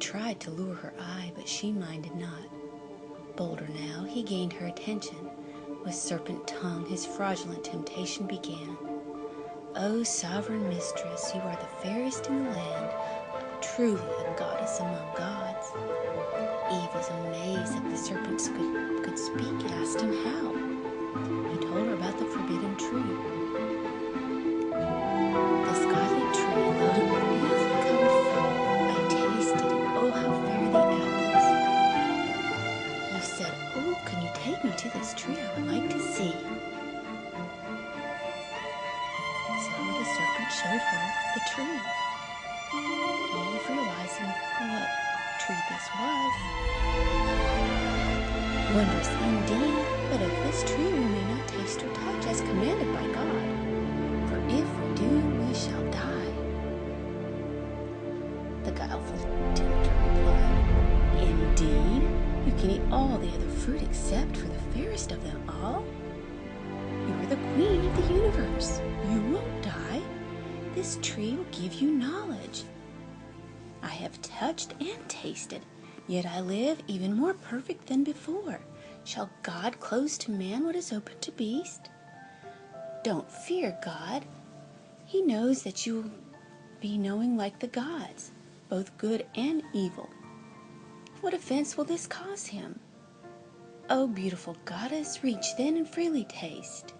tried to lure her eye, but she minded not. Bolder now, he gained her attention. With serpent tongue his fraudulent temptation began. O sovereign mistress, you are the fairest in the land, truly a goddess among gods. Eve was amazed that the serpent could speak, asked him how. He told her about the forbidden tree. This godly tree, loaded with beautifully colored fruit, I tasted, and oh, how fair the apples. You said, oh, can you take me to this tree? I would like to see. So the serpent showed her the tree. Eve, realizing what tree this was, wondrous indeed, but of this tree we may not taste or touch as commanded by God, for if we do, we shall die. The guileful tempter replied, indeed, you can eat all the other fruit except for the fairest of them all. You are the queen of the universe. You won't die. This tree will give you knowledge. I have touched and tasted, yet I live even more perfect than before. Shall God close to man what is open to beast? Don't fear God. He knows that you will be knowing like the gods, both good and evil. What offense will this cause him? O beautiful goddess, reach then and freely taste.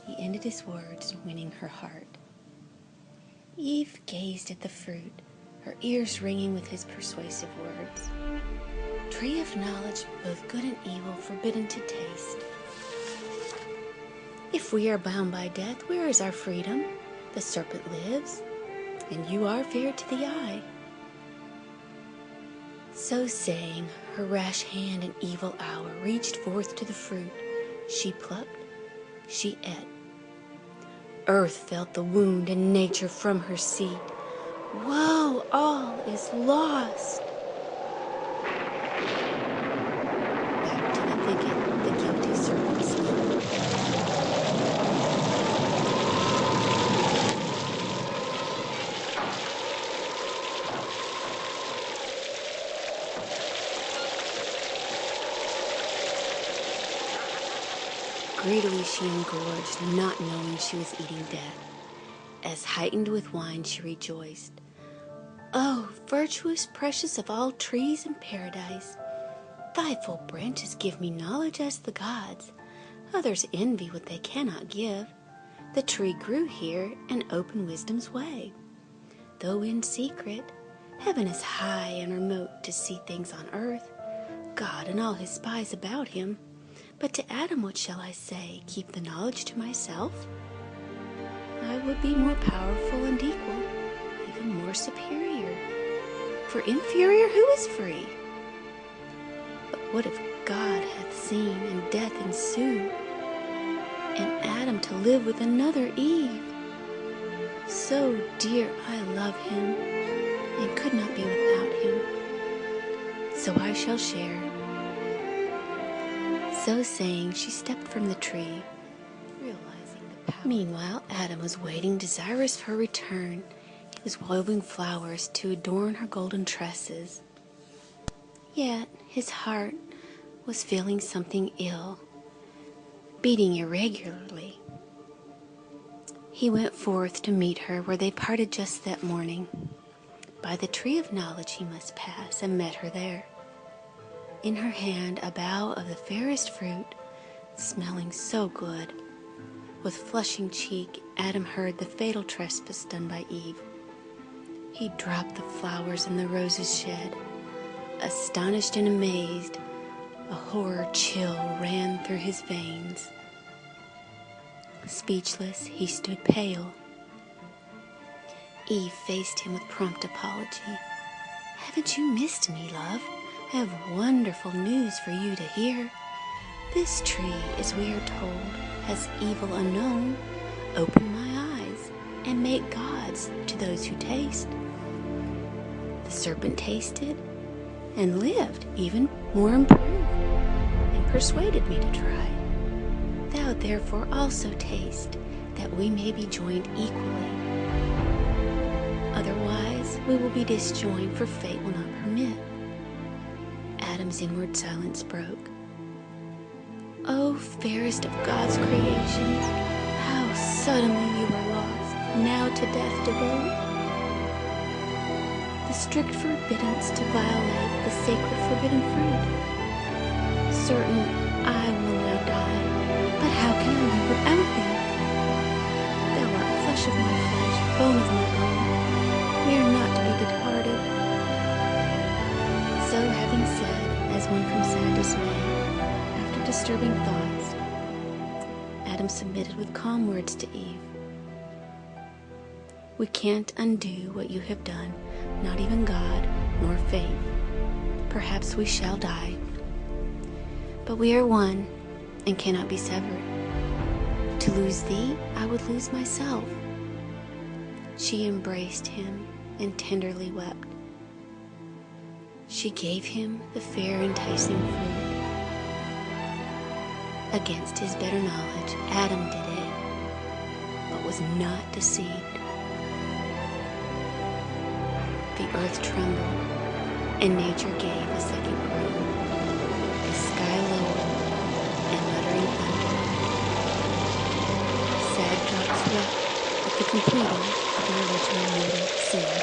He ended his words, winning her heart. Eve gazed at the fruit, her ears ringing with his persuasive words. Tree of knowledge, both good and evil, forbidden to taste. If we are bound by death, where is our freedom? The serpent lives, and you are fair to the eye. So saying, her rash hand in evil hour reached forth to the fruit. She plucked, she ate. Earth felt the wound and nature from her seat. Woe, all is lost. Back to the thicket, the guilty serpent spoke. Greedily she engorged, not knowing she was eating death. As heightened with wine she rejoiced. Oh, virtuous, precious of all trees in paradise, thy full branches give me knowledge as the gods. Others envy what they cannot give. The tree grew here and opened wisdom's way. Though in secret, heaven is high and remote to see things on earth, God and all his spies about him. But to Adam what shall I say? Keep the knowledge to myself? I would be more powerful and equal, even more superior. For inferior who is free? But what if God hath seen and death ensue, and Adam to live with another Eve? So dear I love him, and could not be without him. So I shall share. So saying, she stepped from the tree, realizing the power. Meanwhile, Adam was waiting, desirous for her return. He was woven flowers to adorn her golden tresses. Yet his heart was feeling something ill, beating irregularly. He went forth to meet her where they parted just that morning. By the tree of knowledge he must pass, and met her there. In her hand a bough of the fairest fruit, smelling so good. With flushing cheek, Adam heard the fatal trespass done by Eve. He dropped the flowers and the roses shed. Astonished and amazed, a horror chill ran through his veins. Speechless, he stood pale. Eve faced him with prompt apology. Haven't you missed me, love? I have wonderful news for you to hear. This tree, as we are told, has evil unknown. Open my eyes and make gods to those who taste. The serpent tasted and lived, even more improved, and persuaded me to try. Thou therefore also taste, that we may be joined equally. Otherwise we will be disjoined, for fate will not permit. Adam's inward silence broke. "O fairest of God's creations, how suddenly you were lost, now to death devote. The strict forbiddance to violate the sacred forbidden fruit. Certain I will now die, but how can I live without thee? Thou art flesh of my flesh, bone of my bone. We are not to be departed." So having said, as one from sad dismay, after disturbing thoughts, Adam submitted with calm words to Eve. "We can't undo what you have done, not even God nor faith. Perhaps we shall die, but we are one and cannot be severed. To lose thee, I would lose myself." She embraced him and tenderly wept. She gave him the fair enticing fruit. Against his better knowledge, Adam did it, but was not deceived. The earth trembled, and nature gave a second groan. The sky lowered, and muttering thunder. Sad drops wept at the completing of the original mortal sin.